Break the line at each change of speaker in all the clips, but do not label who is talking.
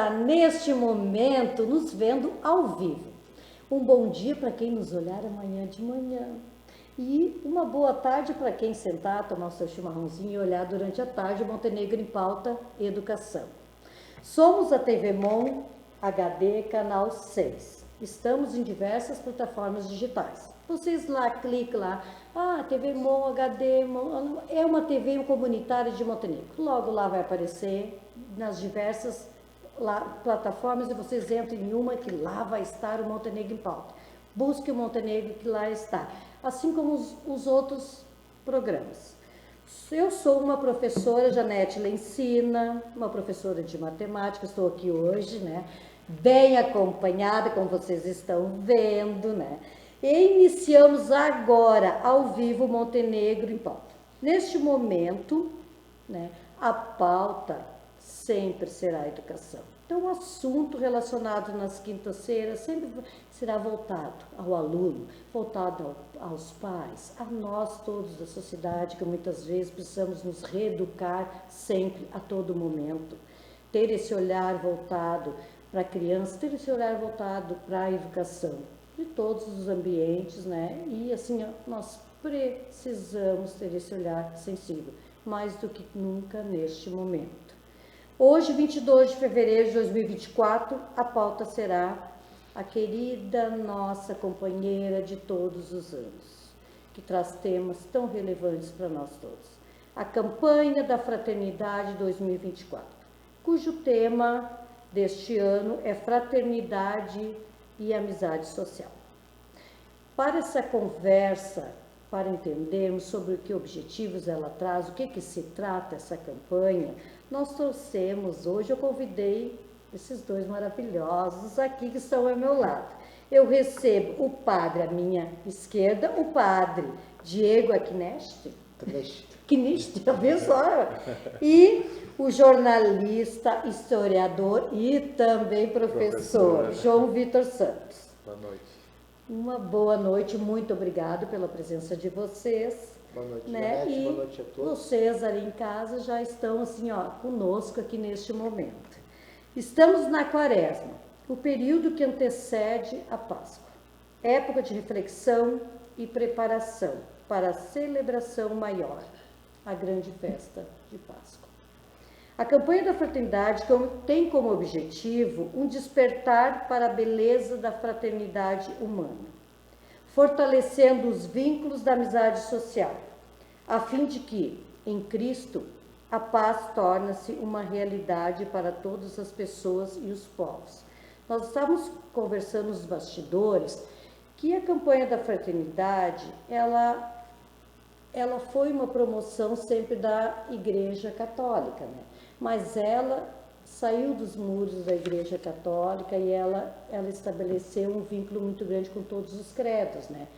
está neste momento nos vendo ao vivo. Um bom dia para quem nos olhar amanhã de manhã. E uma boa tarde para quem sentar, tomar o seu chimarrãozinho e olhar durante a tarde Montenegro em Pauta Educação. Somos a TV Mon HD, canal 6. Estamos em diversas plataformas digitais. Vocês lá, cliquem lá, TV Mon HD, é uma TV comunitária de Montenegro. Logo lá vai aparecer nas diversas plataformas e vocês entrem em uma que lá vai estar o Montenegro em Pauta. Busque o Montenegro que lá está, assim como os outros programas. Eu sou uma professora, Janete Lencina, uma professora de matemática, estou aqui hoje, né? Bem acompanhada, como vocês estão vendo, né? E iniciamos agora, ao vivo, Montenegro em Pauta. Neste momento, né, a pauta sempre será a educação. Então, o assunto relacionado nas quintas-feiras sempre será voltado ao aluno, voltado aos pais, a nós todos da sociedade, que muitas vezes precisamos nos reeducar sempre, a todo momento. Ter esse olhar voltado para a criança, ter esse olhar voltado para a educação de todos os ambientes, né? E assim, nós precisamos ter esse olhar sensível, mais do que nunca neste momento. Hoje, 22 de fevereiro de 2024, a pauta será a querida nossa companheira de todos os anos, que traz temas tão relevantes para nós todos. A campanha da Fraternidade 2024, cujo tema deste ano é Fraternidade e Amizade Social. Para essa conversa, para entendermos sobre que objetivos ela traz, o que se trata essa campanha, nós trouxemos, hoje eu convidei esses dois maravilhosos aqui que estão ao meu lado. Eu recebo o padre à minha esquerda, o padre Diego Aquineste, abençoa, e o jornalista, historiador e também professor João Vitor Santos.
Boa noite.
Uma boa noite, muito obrigado pela presença de vocês.
Boa noite,
né?
Janete,
E
boa noite a todos.
Vocês ali em casa já estão assim, conosco aqui neste momento. Estamos na Quaresma, o período que antecede a Páscoa, época de reflexão e preparação para a celebração maior, a grande festa de Páscoa. A campanha da fraternidade tem como objetivo um despertar para a beleza da fraternidade humana, fortalecendo os vínculos da amizade social, a fim de que, em Cristo, a paz torne-se uma realidade para todas as pessoas e os povos. Nós estávamos conversando nos bastidores que a campanha da fraternidade, ela foi uma promoção sempre da Igreja Católica, né? Mas ela saiu dos muros da Igreja Católica e ela estabeleceu um vínculo muito grande com todos os credos, né?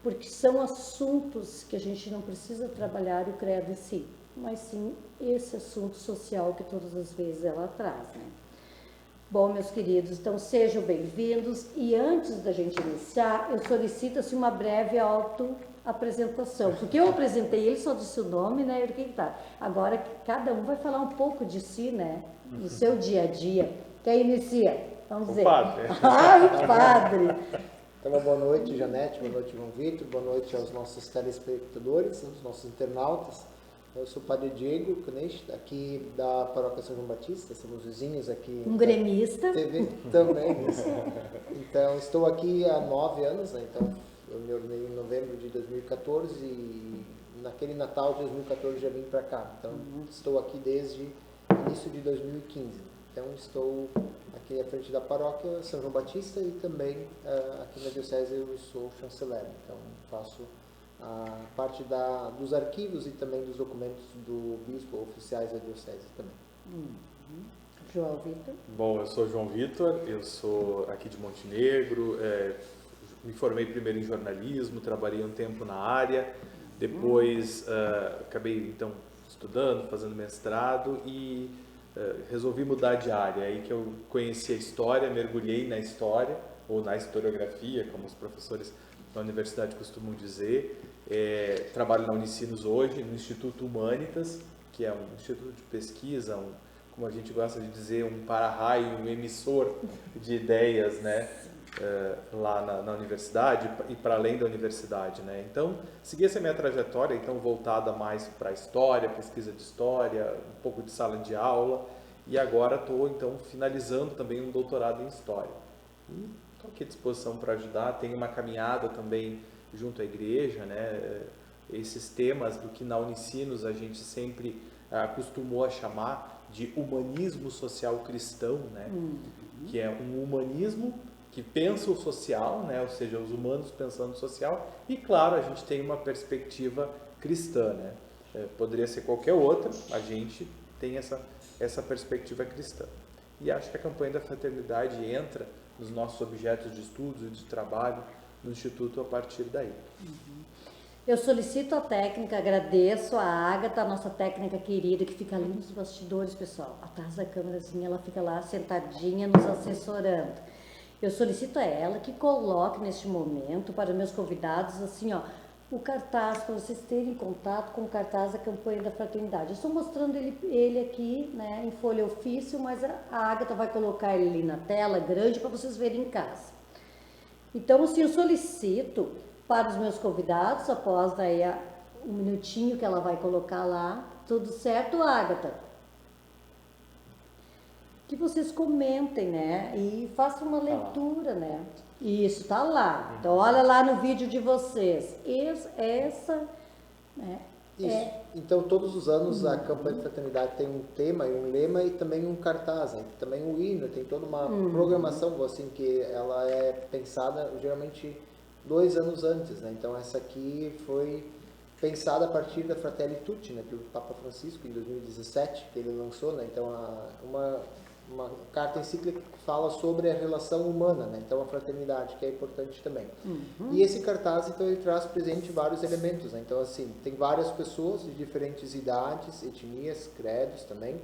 Porque são assuntos que a gente não precisa trabalhar o credo em si, mas sim esse assunto social que todas as vezes ela traz, né? Bom, meus queridos, então sejam bem-vindos e antes da gente iniciar, eu solicito assim, uma breve autoapresentação, porque eu apresentei ele, só disse o nome, né? E o que tá. Agora cada um vai falar um pouco de si, né? Do seu dia a dia. Quem inicia? Vamos dizer.
O padre.
O padre.
Então, boa noite, Janete, boa noite, João Vitor, boa noite aos nossos telespectadores, aos nossos internautas. Eu sou o padre Diego Aquineste, aqui da Paróquia São João Batista, somos vizinhos aqui.
Um gremista.
TV também, isso. Então, estou aqui há 9 anos, né? Então, eu me ordenei em novembro de 2014 e naquele Natal de 2014 já vim para cá. Então, estou aqui desde início de 2015. Então, estou aqui à frente da Paróquia São João Batista e também aqui na Diocese eu sou chanceler. Então, faço a parte dos arquivos e também dos documentos do bispo oficiais da Diocese também.
João Vitor.
Bom, eu sou João Vitor, eu sou aqui de Montenegro, me formei primeiro em jornalismo, trabalhei um tempo na área, depois acabei então estudando, fazendo mestrado e resolvi mudar de área, aí que eu conheci a história, mergulhei na história, ou na historiografia, como os professores da universidade costumam dizer. Trabalho na Unicinos hoje, no Instituto Humanitas, que é um instituto de pesquisa como a gente gosta de dizer, um para-raio, um emissor de ideias, né? Lá na universidade e para além da universidade, né? Então, segui essa minha trajetória, então voltada mais para a história, pesquisa de história, um pouco de sala de aula, e agora estou então finalizando também um doutorado em história. Estou aqui à disposição para ajudar. Tenho uma caminhada também junto à igreja, né? Esses temas do que na Unicinos a gente sempre acostumou a chamar de humanismo social cristão, né? Que é um humanismo que pensa o social, né? Ou seja, os humanos pensando o social, e claro, a gente tem uma perspectiva cristã, né? Poderia ser qualquer outra, a gente tem essa perspectiva cristã. E acho que a campanha da fraternidade entra nos nossos objetos de estudos e de trabalho no Instituto a partir daí.
Eu solicito a técnica, agradeço a Ágata, a nossa técnica querida, que fica ali nos bastidores, pessoal. Atrás da câmerazinha, ela fica lá sentadinha, nos assessorando. Eu solicito a ela que coloque neste momento para meus convidados, assim, ó, o cartaz, para vocês terem contato com o cartaz da campanha da fraternidade. Eu estou mostrando ele aqui, né, em folha ofício, mas a Ágata vai colocar ele ali na tela grande para vocês verem em casa. Então, assim, eu solicito para os meus convidados, após daí um minutinho que ela vai colocar lá, tudo certo, Ágata? Que vocês comentem, né? E façam uma leitura, né? Isso, tá lá. Então, olha lá no vídeo de vocês. Né?
Isso. Então, todos os anos a campanha de fraternidade tem um tema e um lema e também um cartaz, né? Também um hino, tem toda uma programação, assim, que ela é pensada geralmente 2 anos antes, né? Então, essa aqui foi pensada a partir da Fratelli Tutti, né? Do Papa Francisco, em 2017, que ele lançou, né? Então, uma carta encíclica que fala sobre a relação humana, né? Então a fraternidade, que é importante também. E esse cartaz, então, ele traz presente vários elementos, né? Então, assim, tem várias pessoas de diferentes idades, etnias, credos também,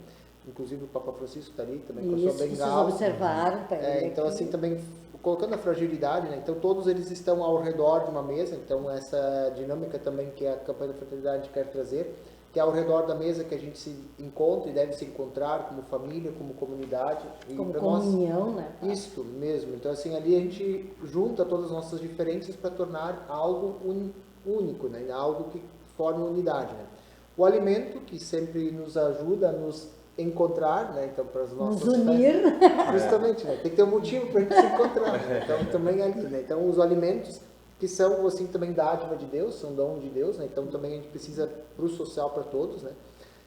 inclusive o Papa Francisco está ali também com a sua bengala.
Vocês observaram,
então, assim, também colocando a fragilidade, né? Então todos eles estão ao redor de uma mesa, então essa dinâmica também que a campanha da fraternidade quer trazer, que é ao redor da mesa que a gente se encontra e deve se encontrar como família, como comunidade. E
como comunhão, né?
Isto mesmo. Então, assim, ali a gente junta todas as nossas diferenças para tornar algo único, né? Algo que forma unidade, né? O alimento, que sempre nos ajuda a nos encontrar, né? Então, para as nossas
nos unir.
Justamente, né? Tem que ter um motivo para a gente se encontrar, né? Então, também ali, né? Então, os alimentos que são, assim, também dádiva de Deus, são dom de Deus, né? Então também a gente precisa para o social para todos, né?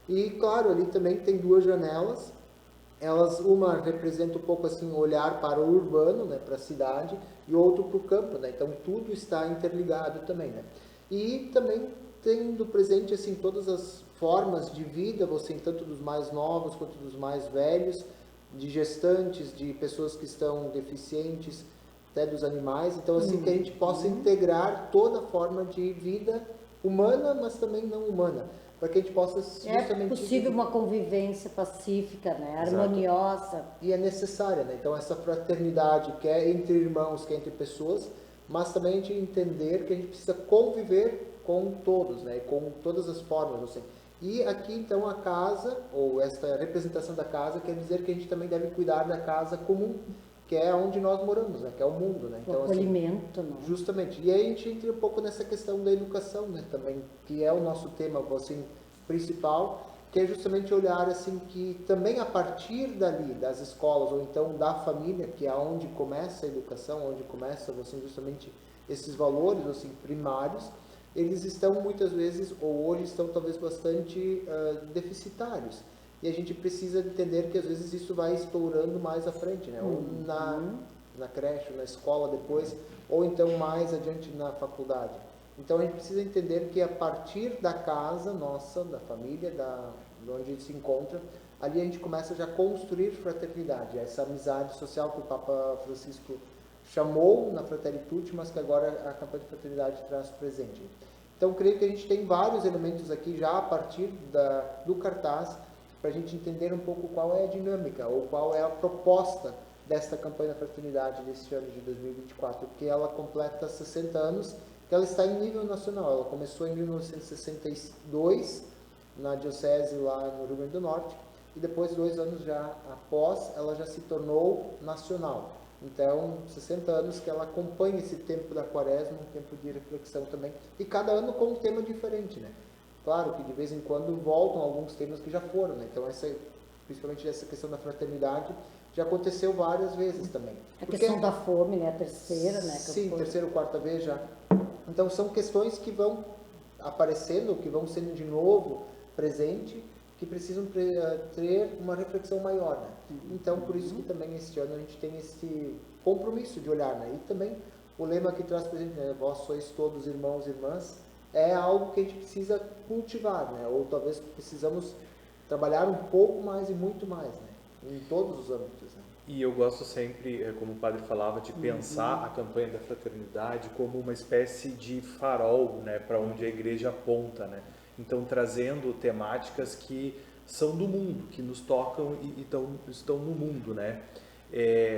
E, claro, ali também tem 2 janelas, uma representa um pouco, assim, o olhar para o urbano, né? Para a cidade, e outro para o campo, né? Então tudo está interligado também, né? E também tendo presente, assim, todas as formas de vida, assim, tanto dos mais novos quanto dos mais velhos, de gestantes, de pessoas que estão deficientes, até dos animais, então assim que a gente possa integrar toda forma de vida humana, mas também não humana, para que a gente possa justamente...
É possível uma convivência pacífica, né? Harmoniosa.
E é necessária, né? Então essa fraternidade que é entre irmãos, que é entre pessoas, mas também a gente entender que a gente precisa conviver com todos, né? Com todas as formas, assim. E aqui então a casa, ou esta representação da casa, quer dizer que a gente também deve cuidar da casa comum, que é onde nós moramos, né? Que é o mundo, né?
Então, o acolhimento, assim, né?
Justamente. E aí a gente entra um pouco nessa questão da educação, né? Também, que é o nosso tema, assim, principal, que é justamente olhar, assim, que também a partir dali, das escolas, ou então da família, que é onde começa a educação, onde começa, assim, justamente esses valores, assim, primários, eles estão muitas vezes, ou hoje estão talvez bastante deficitários. E a gente precisa entender que às vezes isso vai estourando mais à frente, né? Ou na creche, na escola depois, ou então mais adiante na faculdade. Então a gente precisa entender que a partir da casa nossa, da família, de onde a gente se encontra, ali a gente começa já a construir fraternidade, essa amizade social que o Papa Francisco chamou na Fratelli Tutti, mas que agora a campanha de fraternidade traz presente. Então creio que a gente tem vários elementos aqui já a partir do cartaz, para a gente entender um pouco qual é a dinâmica ou qual é a proposta desta campanha da fraternidade deste ano de 2024, porque ela completa 60 anos, que ela está em nível nacional. Ela começou em 1962, na diocese lá no Rio Grande do Norte, e depois 2 anos já após, ela já se tornou nacional. Então, 60 anos que ela acompanha esse tempo da quaresma, um tempo de reflexão também, e cada ano com um tema diferente, né? Claro que de vez em quando voltam alguns temas que já foram, né? Então, principalmente essa questão da fraternidade, já aconteceu várias vezes também.
A questão da fome, né? A terceira, né?
Sim, terceira ou quarta vez já. Então, são questões que vão aparecendo, que vão sendo de novo presente, que precisam ter uma reflexão maior, né? Então, por isso que também este ano a gente tem esse compromisso de olhar, né? E também o lema que traz presente, né? Vós sois todos irmãos e irmãs, é algo que a gente precisa cultivar, né? Ou talvez precisamos trabalhar um pouco mais e muito mais, né? Em todos os âmbitos, né?
E eu gosto sempre, como o padre falava, de pensar a campanha da fraternidade como uma espécie de farol, né, para onde a igreja aponta, né? Então, trazendo temáticas que são do mundo, que nos tocam e estão no mundo, né?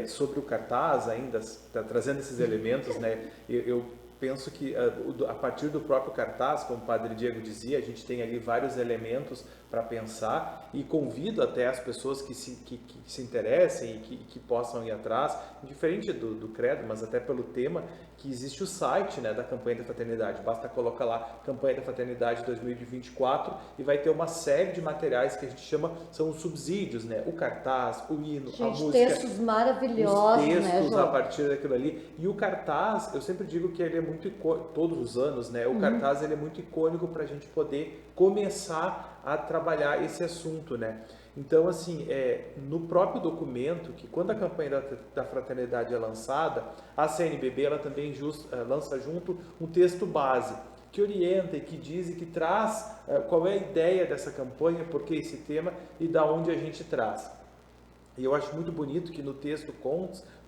Sobre o cartaz ainda, trazendo esses elementos, né? Eu penso que a partir do próprio cartaz, como o padre Diego dizia, a gente tem ali vários elementos para pensar e convido até as pessoas que se interessem e que possam ir atrás, diferente do credo, mas até pelo tema, que existe o site, né, da Campanha da Fraternidade. Basta colocar lá Campanha da Fraternidade 2024 e vai ter uma série de materiais que a gente chama, são os subsídios, né? O cartaz, o hino, a música.
Textos maravilhosos,
os textos,
né,
a partir daquilo ali. E o cartaz, eu sempre digo que ele é muito icônico, todos os anos, né? O cartaz ele é muito icônico para a gente poder começar a trabalhar esse assunto, né? Então, assim, no próprio documento, que quando a campanha da fraternidade é lançada, a CNBB ela também lança junto um texto base, que orienta e que diz e que traz qual é a ideia dessa campanha, por que esse tema e da onde a gente traz. E eu acho muito bonito que no texto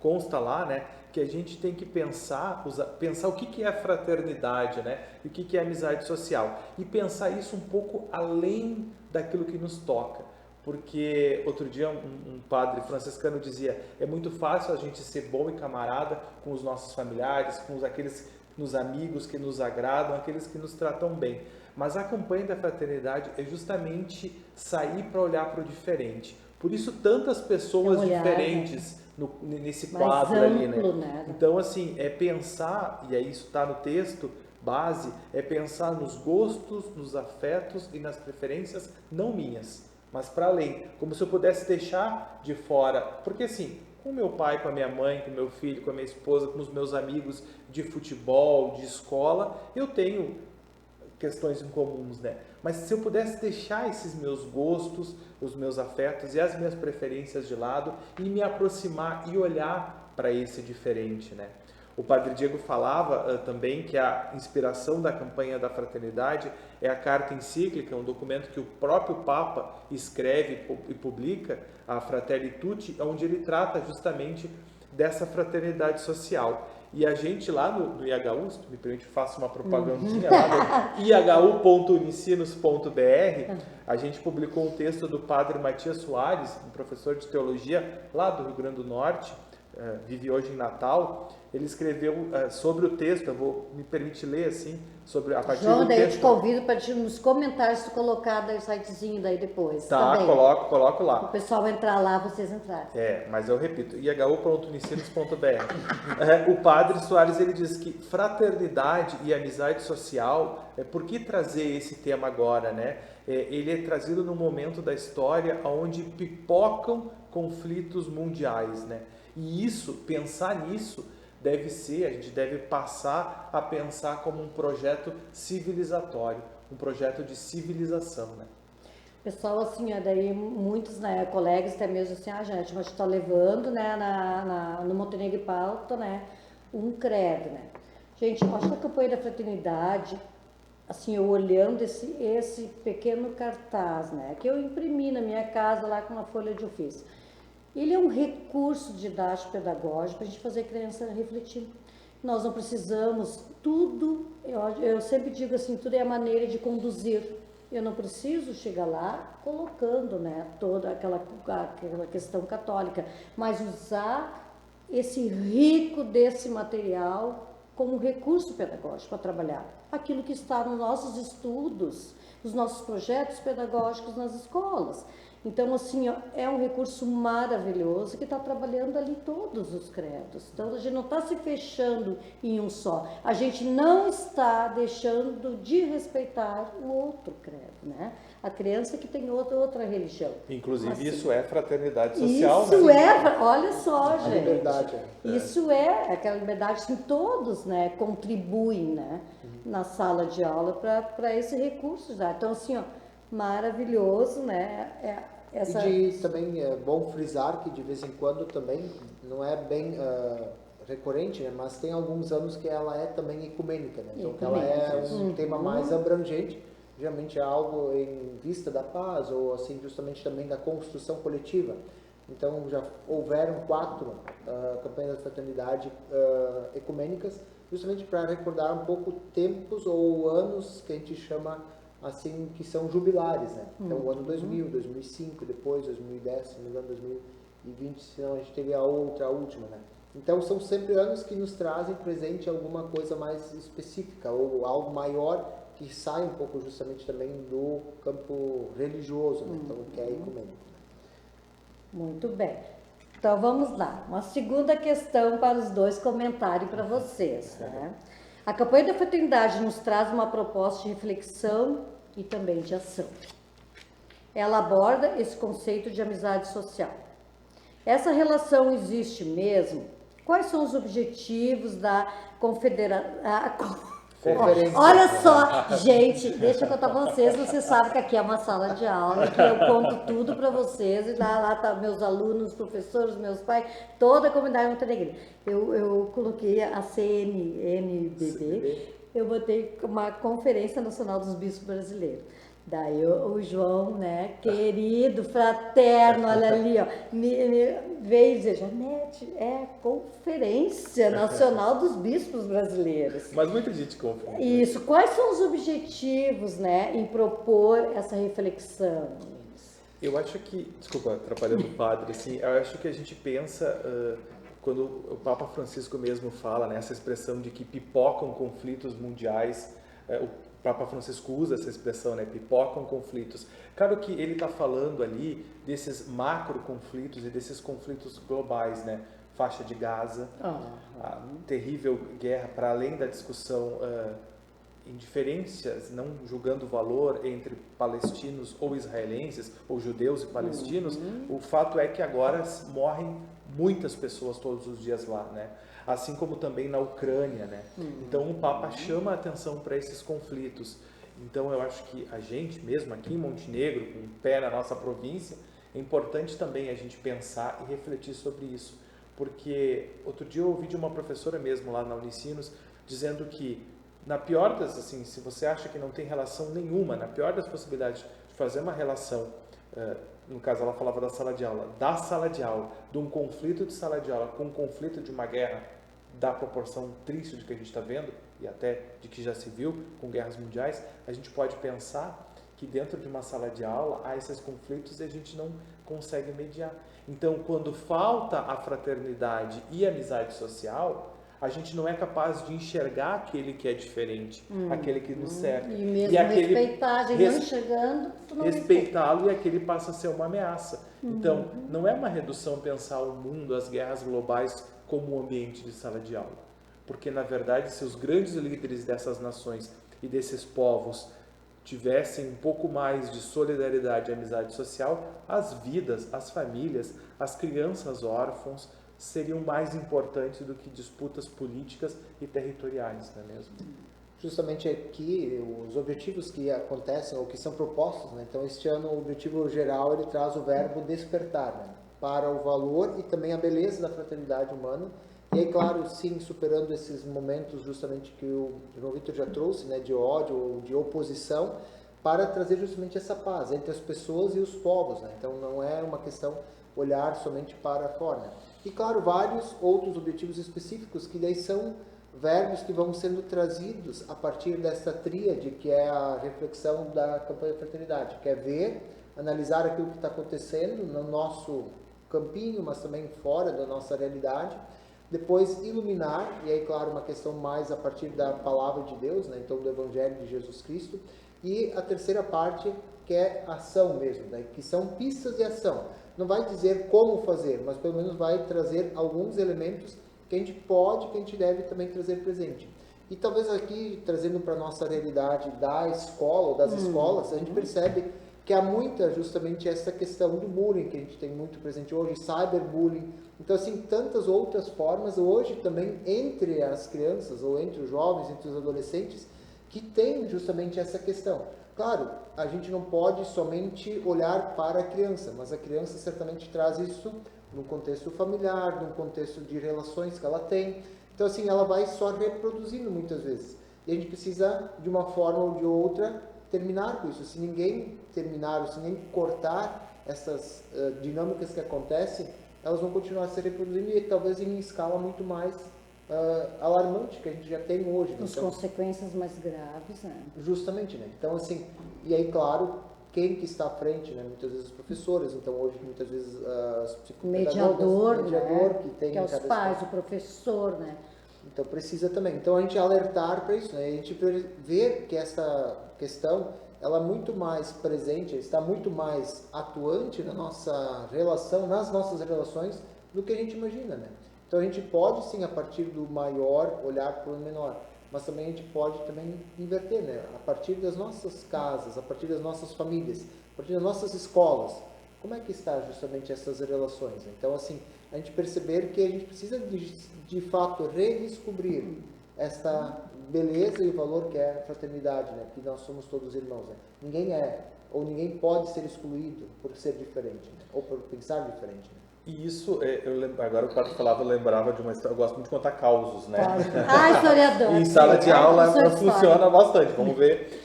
consta lá, né, que a gente tem que pensar o que é a fraternidade, né, e o que é a amizade social. E pensar isso um pouco além daquilo que nos toca. Porque outro dia um padre franciscano dizia, é muito fácil a gente ser bom e camarada com os nossos familiares, com aqueles nos amigos que nos agradam, aqueles que nos tratam bem. Mas a campanha da fraternidade é justamente sair para olhar para o diferente. Por isso tantas pessoas diferentes, né, nesse quadro ali, né? Então, assim, pensar, e aí isso está no texto base, é pensar nos gostos, nos afetos e nas preferências não minhas, mas para além, como se eu pudesse deixar de fora, porque assim, com meu pai, com a minha mãe, com meu filho, com a minha esposa, com os meus amigos de futebol, de escola, eu tenho questões em comuns, né? Mas se eu pudesse deixar esses meus gostos, os meus afetos e as minhas preferências de lado e me aproximar e olhar para esse diferente, né? O padre Diego falava também que a inspiração da campanha da fraternidade é a carta encíclica, um documento que o próprio Papa escreve e publica, a Fratelli Tutti, onde ele trata justamente dessa fraternidade social. E a gente lá no IHU, se me permite, faço uma propagandinha lá no ihu.unicinos.br, a gente publicou um texto do padre Matias Soares, um professor de teologia lá do Rio Grande do Norte, vive hoje em Natal. Ele escreveu sobre o texto, eu vou me permitir ler assim, sobre a partir
João,
do
daí
texto.
Eu te convido para nos comentários colocar daí o sitezinho daí depois.
Tá,
também.
coloco lá.
O pessoal entrar lá, vocês entrarem.
Mas eu repito, ihu.unicinos.br. O padre Soares ele diz que fraternidade e amizade social, por que trazer esse tema agora, né? Ele é trazido num momento da história onde pipocam conflitos mundiais, né? E pensar nisso a gente deve passar a pensar como um projeto civilizatório, um projeto de civilização, né?
Pessoal, assim, daí muitos, né, colegas até mesmo assim, gente, mas está levando, né, no Montenegro e Pauta, né, um credo, né. Gente, eu acho que a campanha da fraternidade, assim, eu olhando esse pequeno cartaz, né, que eu imprimi na minha casa lá com uma folha de ofício, ele é um recurso didático pedagógico para a gente fazer a criança refletir. Nós não precisamos, eu sempre digo assim, tudo é a maneira de conduzir. Eu não preciso chegar lá colocando, né, toda aquela questão católica, mas usar esse rico desse material como recurso pedagógico para trabalhar aquilo que está nos nossos estudos, nos nossos projetos pedagógicos nas escolas. Então, assim, ó, é um recurso maravilhoso que está trabalhando ali todos os credos. Então, a gente não está se fechando em um só. A gente não está deixando de respeitar o outro credo, né? A criança que tem outra religião.
Inclusive,
Assim,
isso é fraternidade social,
isso
né?
olha só,
A
gente.
liberdade.
Isso é aquela liberdade que todos, né, contribuem, né, na sala de aula para esse recurso. Já. Então, assim, ó, maravilhoso, né? Essa...
E também é bom frisar que de vez em quando também, não é bem recorrente, né, mas tem alguns anos que ela é também ecumênica, né? Então, que ela é um tema mais abrangente, geralmente é algo em vista da paz ou assim justamente também da construção coletiva. Então já houveram 4 campanhas da fraternidade ecumênicas, justamente para recordar um pouco tempos ou anos que a gente chama assim, que são jubilares, né? Então o ano 2000, 2005, depois 2010, se não me engano 2020, senão a gente teve a última, né? Então são sempre anos que nos trazem presente alguma coisa mais específica ou algo maior que sai um pouco justamente também do campo religioso, né? Então que é ecumênico.
Muito bem. Então vamos lá. Uma segunda questão para os dois comentarem para vocês, né? A campanha da fraternidade nos traz uma proposta de reflexão e também de ação. Ela aborda esse conceito de amizade social. Essa relação existe mesmo? Quais são os objetivos da conferência? Olha só, gente, deixa eu contar para vocês. Vocês sabem que aqui é uma sala de aula, que eu conto tudo para vocês. E lá tá meus alunos, professores, meus pais, toda a comunidade montenegrina. Eu coloquei a CNBB, eu botei uma Conferência Nacional dos Bispos Brasileiros. Daí o João, né, querido, fraterno, olha ali, ó, me veio dizer, Janete, é a Conferência Nacional dos Bispos Brasileiros.
Mas muita gente confia.
Isso. Quais são os objetivos, né, em propor essa reflexão?
Eu acho que, desculpa, atrapalhando o padre, assim, eu acho que a gente pensa, quando o Papa Francisco mesmo fala, né, essa expressão de que pipocam conflitos mundiais, o Papa Francisco usa essa expressão, né, pipocam conflitos. Claro que ele está falando ali desses macro conflitos e desses conflitos globais, né, faixa de Gaza, a terrível guerra, para além da discussão indiferenças, não julgando o valor entre palestinos ou israelenses, ou judeus e palestinos, o fato é que agora morrem muitas pessoas todos os dias lá, né? Assim como também na Ucrânia, né? Então o Papa chama a atenção para esses conflitos. Então eu acho que a gente mesmo aqui em Montenegro, com o pé na nossa província, é importante também a gente pensar e refletir sobre isso. Porque outro dia eu ouvi de uma professora mesmo lá na Unicinos, dizendo que na pior das, assim, se você acha que não tem relação nenhuma, na pior das possibilidades de fazer uma relação, no caso ela falava da sala de aula, de um conflito de sala de aula com um conflito de uma guerra da proporção triste de que a gente está vendo, e até de que já se viu com guerras mundiais, a gente pode pensar que dentro de uma sala de aula há esses conflitos e a gente não consegue mediar. Então, quando falta a fraternidade e a amizade social, a gente não é capaz de enxergar aquele que é diferente, aquele que nos cerca.
E mesmo
E
aquele respeitar, a gente não enxergando, tu não
respeitá-lo, e aquele passa a ser uma ameaça. Então, não é uma redução pensar o mundo, as guerras globais, como um ambiente de sala de aula. Porque, na verdade, se os grandes líderes dessas nações e desses povos tivessem um pouco mais de solidariedade e amizade social, as vidas, as famílias, as crianças órfãos seriam mais importantes do que disputas políticas e territoriais, não é mesmo?
Justamente aqui, os objetivos que acontecem ou que são propostos, né? Então este ano o objetivo geral ele traz o verbo despertar, né? Para o valor e também a beleza da fraternidade humana. E aí, claro, sim, superando esses momentos justamente que o João Vitor já trouxe, né? De ódio ou de oposição, para trazer justamente essa paz entre as pessoas e os povos, né? Então não é uma questão olhar somente para fora, né? E claro, vários outros objetivos específicos que daí são verbos que vão sendo trazidos a partir dessa tríade que é a reflexão da campanha da fraternidade, que é ver, analisar aquilo que está acontecendo no nosso campinho, mas também fora da nossa realidade, depois iluminar, e aí claro, uma questão mais a partir da palavra de Deus, né? Então do Evangelho de Jesus Cristo, e a terceira parte, que é ação mesmo, né? Que são pistas de ação. Não vai dizer como fazer, mas pelo menos vai trazer alguns elementos que a gente pode, que a gente deve também trazer presente. E talvez aqui, trazendo para a nossa realidade da escola ou das escolas, a gente percebe que há muita justamente essa questão do bullying, que a gente tem muito presente hoje, cyberbullying. Então, assim, tantas outras formas hoje também entre as crianças, ou entre os jovens, entre os adolescentes, que tem justamente essa questão. Claro, a gente não pode somente olhar para a criança, mas a criança certamente traz isso no contexto familiar, no contexto de relações que ela tem. Então, assim, ela vai só reproduzindo muitas vezes. E a gente precisa, de uma forma ou de outra, terminar com isso. Se ninguém terminar, ou se ninguém cortar essas dinâmicas que acontecem, elas vão continuar se reproduzindo e talvez em escala muito mais alarmante que a gente já tem hoje.
As
então,
consequências mais graves, né?
Justamente, né? Então, assim, e aí, claro, quem que está à frente, né? Muitas vezes os professores, então hoje, muitas vezes as psicopedagogas, mediador,
né?
que tem
que é os
cada
pais,
escola.
o professor, né?
Então, precisa também. Então, a gente alertar para isso, né? A gente ver que essa questão, ela é muito mais presente, está muito mais atuante na nossa relação, nas nossas relações, do que a gente imagina, né? Então, a gente pode, sim, a partir do maior, olhar para o menor. Mas também a gente pode também inverter, né? A partir das nossas casas, a partir das nossas famílias, a partir das nossas escolas. Como é que está justamente essas relações? Então, assim, a gente perceber que a gente precisa de fato redescobrir esta beleza e o valor que é a fraternidade, né? Que nós somos todos irmãos, né? Ninguém é, ou ninguém pode ser excluído por ser diferente, né? Ou por pensar diferente, né?
E isso, agora o Pato falava, eu lembrava de uma história, eu gosto muito de contar causos, né?
Ah, historiador.
E em sala de aula funciona bastante, vamos ver.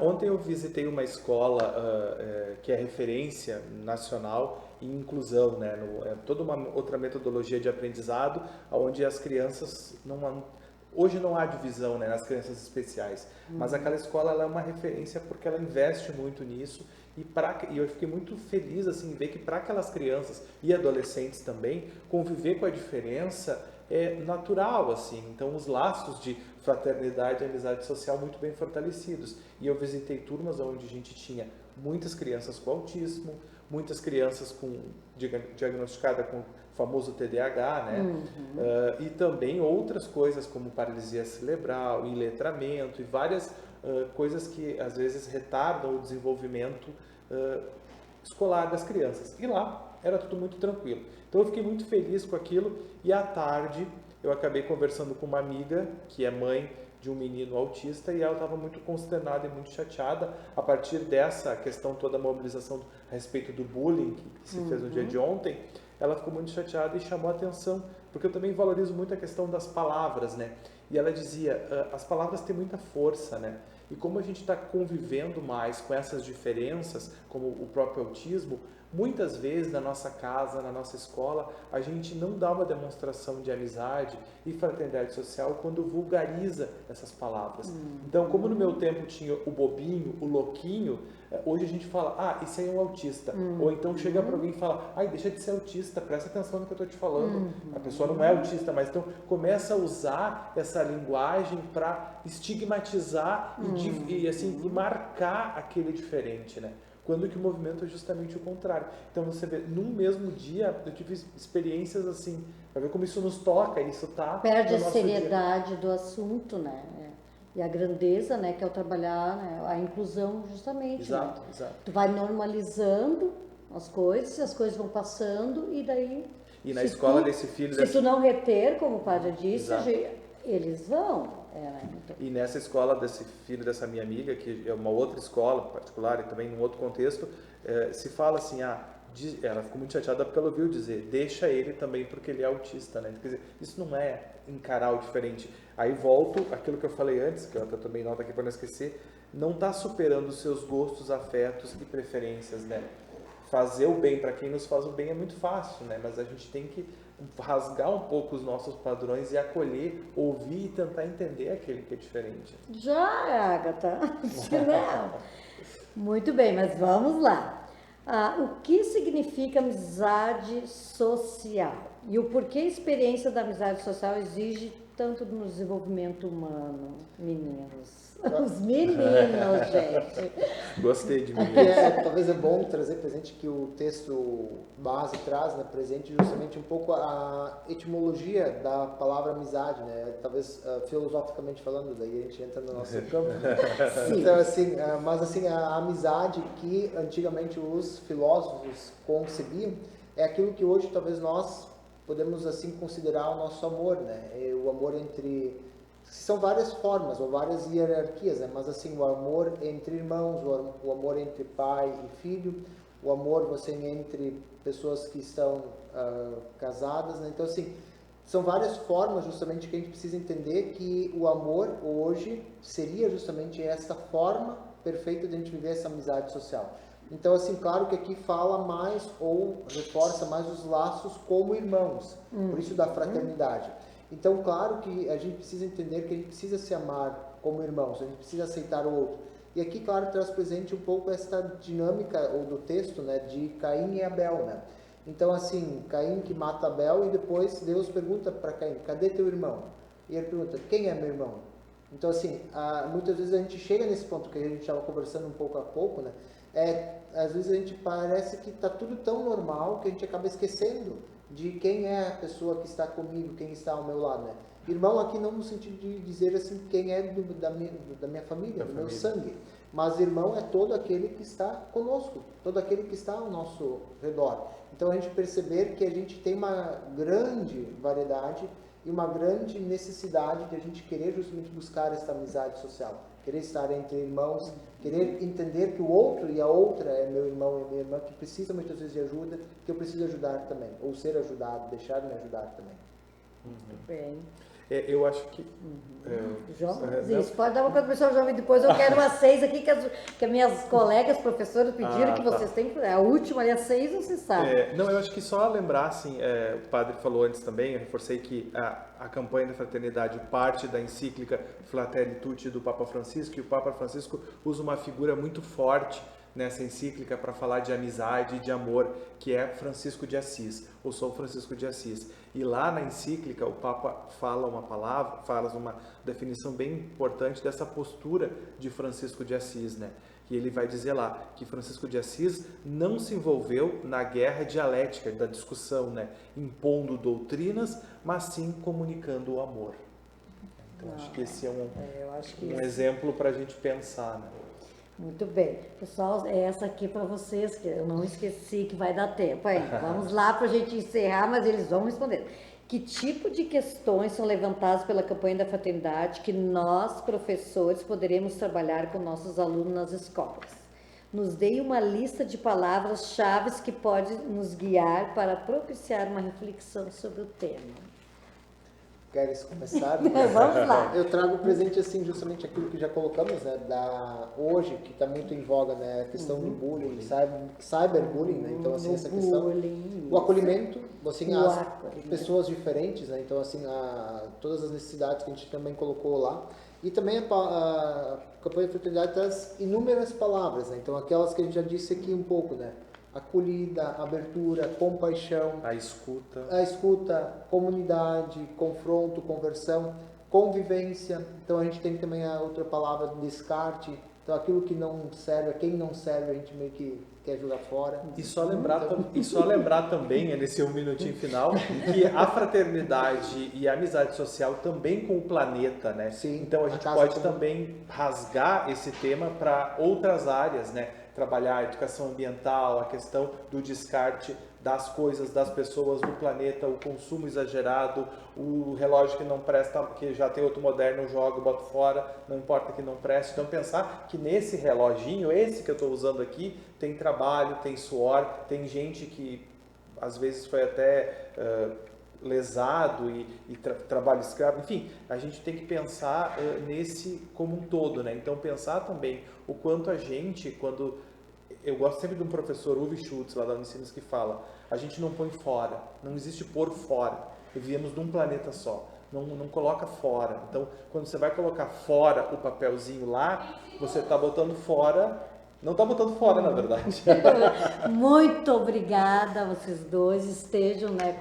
Ontem eu visitei uma escola que é referência nacional em inclusão, né? Toda uma outra metodologia de aprendizado, onde as crianças hoje não há divisão, né, nas crianças especiais, mas aquela escola ela é uma referência porque ela investe muito nisso e eu fiquei muito feliz assim, em ver que para aquelas crianças e adolescentes também, conviver com a diferença é natural, assim. Então, os laços de fraternidade e amizade social muito bem fortalecidos. E eu visitei turmas onde a gente tinha muitas crianças com autismo, muitas crianças diagnosticadas com o famoso TDAH, né? E também outras coisas como paralisia cerebral, enletramento e várias coisas que às vezes retardam o desenvolvimento escolar das crianças. E lá era tudo muito tranquilo. Então eu fiquei muito feliz com aquilo e à tarde eu acabei conversando com uma amiga que é mãe de um menino autista e ela estava muito consternada e muito chateada a partir dessa questão toda a mobilização a respeito do bullying que se fez no dia de ontem. Ela ficou muito chateada e chamou a atenção, porque eu também valorizo muito a questão das palavras, né? E ela dizia, as palavras têm muita força, né? E como a gente está convivendo mais com essas diferenças, como o próprio autismo, muitas vezes na nossa casa, na nossa escola, a gente não dá uma demonstração de amizade e fraternidade social quando vulgariza essas palavras. Então, como no meu tempo tinha o bobinho, o louquinho, hoje a gente fala, esse aí é um autista. Ou então chega para alguém e fala, deixa de ser autista, presta atenção no que eu estou te falando. A pessoa não é autista, mas então começa a usar essa linguagem para estigmatizar e marcar aquele diferente, né? Quando que o movimento é justamente o contrário. Então você vê, num mesmo dia, eu tive experiências assim, para ver como isso nos toca, isso tá
perde
no
a
nosso
seriedade do assunto, né? E a grandeza, né, que é o trabalhar, né, a inclusão justamente.
Exato,
né?
exato.
Tu vai normalizando as coisas vão passando e daí...
E na escola desse filho...
Se tu não reter, como o padre disse,
Exato.
eles vão. Então.
E nessa escola desse filho dessa minha amiga, que é uma outra escola particular e também num outro contexto, se fala assim, ela ficou muito chateada porque ela ouviu dizer, deixa ele também porque ele é autista, né? Quer dizer, isso não é encarar o diferente. Aí volto àquilo que eu falei antes, que eu até tomei nota aqui para não esquecer, não está superando os seus gostos, afetos e preferências, né? Fazer o bem para quem nos faz o bem é muito fácil, né? Mas a gente tem que rasgar um pouco os nossos padrões e acolher, ouvir e tentar entender aquele que é diferente.
Já, Agatha. Não. Muito bem, mas vamos lá. O que significa amizade social? E o porquê a experiência da amizade social exige tanto no desenvolvimento humano, meninos? Os meninos, gente.
Gostei de mim.
Aqui talvez é bom trazer presente que o texto base traz, né, presente justamente um pouco a etimologia da palavra amizade, né, talvez filosoficamente falando, daí a gente entra no nosso campo. Então, assim, mas assim, a amizade que antigamente os filósofos concebiam é aquilo que hoje talvez nós podemos assim considerar o nosso amor, né, o amor entre... São várias formas ou várias hierarquias, né? Mas assim, o amor entre irmãos, o amor entre pai e filho, o amor você entre pessoas que estão casadas, né? Então assim, são várias formas justamente que a gente precisa entender que o amor hoje seria justamente essa forma perfeita de a gente viver essa amizade social. Então assim, claro que aqui fala mais ou reforça mais os laços como irmãos, por isso da fraternidade. Então, claro que a gente precisa entender que a gente precisa se amar como irmãos, a gente precisa aceitar o outro. E aqui, claro, traz presente um pouco esta dinâmica ou do texto, né, de Caim e Abel, né? Então, assim, Caim que mata Abel e depois Deus pergunta para Caim, cadê teu irmão? E ele pergunta, quem é meu irmão? Então, assim, muitas vezes a gente chega nesse ponto que a gente estava conversando um pouco a pouco, né? Às vezes a gente parece que está tudo tão normal que a gente acaba esquecendo de quem é a pessoa que está comigo, quem está ao meu lado, né? Irmão aqui não no sentido de dizer assim quem é da minha família, do meu sangue, mas irmão é todo aquele que está conosco, todo aquele que está ao nosso redor. Então a gente perceber que a gente tem uma grande variedade e uma grande necessidade de a gente querer justamente buscar essa amizade social, querer estar entre irmãos, querer entender que o outro e a outra é meu irmão e minha irmã, que precisa muitas vezes de ajuda, que eu preciso ajudar também, ou ser ajudado, deixar de me ajudar também.
Muito bem.
Eu acho que...
João, isso, pode dar uma coisa para o pessoal jovem, depois eu quero umas 6 aqui, que as minhas colegas professoras pediram que vocês têm, a última ali, a 6, você sabe.
Não, eu acho que só lembrar, assim, o padre falou antes também, eu reforcei que a campanha da fraternidade parte da encíclica Fratelli Tutti do Papa Francisco, e o Papa Francisco usa uma figura muito forte nessa encíclica para falar de amizade e de amor, que é Francisco de Assis, ou São Francisco de Assis. E lá na encíclica o Papa fala uma definição bem importante dessa postura de Francisco de Assis, né? E ele vai dizer lá que Francisco de Assis não se envolveu na guerra dialética, da discussão, né? Impondo doutrinas, mas sim comunicando o amor. Então acho que esse é um exemplo para a gente pensar, né?
Muito bem. Pessoal, essa aqui para vocês, que eu não esqueci que vai dar tempo ainda. Vamos lá para a gente encerrar, mas eles vão responder. Que tipo de questões são levantadas pela campanha da fraternidade que nós, professores, poderemos trabalhar com nossos alunos nas escolas? Nos dê uma lista de palavras-chave que pode nos guiar para propiciar uma reflexão sobre o tema.
Queres começar?
Vamos lá.
Eu trago presente assim justamente aquilo que já colocamos, né, hoje que está muito em voga, né, a questão do bullying, cyberbullying, né? Então assim essa questão, o acolhimento, assim as pessoas diferentes, né? Então assim todas as necessidades que a gente também colocou lá. E também a campanha de fraternidade traz inúmeras palavras, né? Então aquelas que a gente já disse aqui um pouco, né? Acolhida, abertura, compaixão, a escuta, comunidade, confronto, conversão, convivência. Então a gente tem também a outra palavra, descarte. Então aquilo que não serve, quem não serve, a gente meio que quer jogar fora.
E só lembrar também, nesse minutinho final, que a fraternidade e a amizade social também com o planeta, né?
Sim,
então a gente pode também rasgar esse tema para outras áreas, né? Trabalhar a educação ambiental, a questão do descarte das coisas, das pessoas, do planeta, o consumo exagerado, o relógio que não presta, que já tem outro moderno, eu jogo, boto fora, não importa que não preste. Então pensar que nesse reloginho, esse que eu estou usando aqui, tem trabalho, tem suor, tem gente que às vezes foi até lesado e trabalho escravo, enfim, a gente tem que pensar nesse como um todo, né? Então pensar também o quanto a gente, eu gosto sempre de um professor, Uwe Schultz, lá da Unicinos, que fala, a gente não põe fora, não existe pôr fora, vivemos num planeta só, não coloca fora. Então, quando você vai colocar fora o papelzinho lá, você está botando fora Não tá botando fora, na verdade.
Muito obrigada a vocês dois, estejam, né,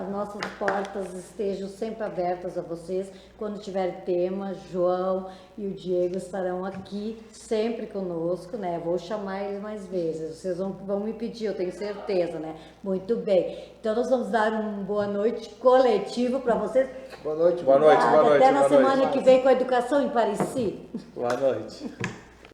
as nossas portas estejam sempre abertas a vocês, quando tiver tema, João e o Diego estarão aqui sempre conosco, né, vou chamar eles mais vezes, vocês vão me pedir, eu tenho certeza, né, muito bem, então nós vamos dar uma boa noite coletiva para vocês.
Boa noite.
Boa noite, boa noite.
Até na
boa
semana
noite.
que vem com a educação em Parisi.
Boa noite.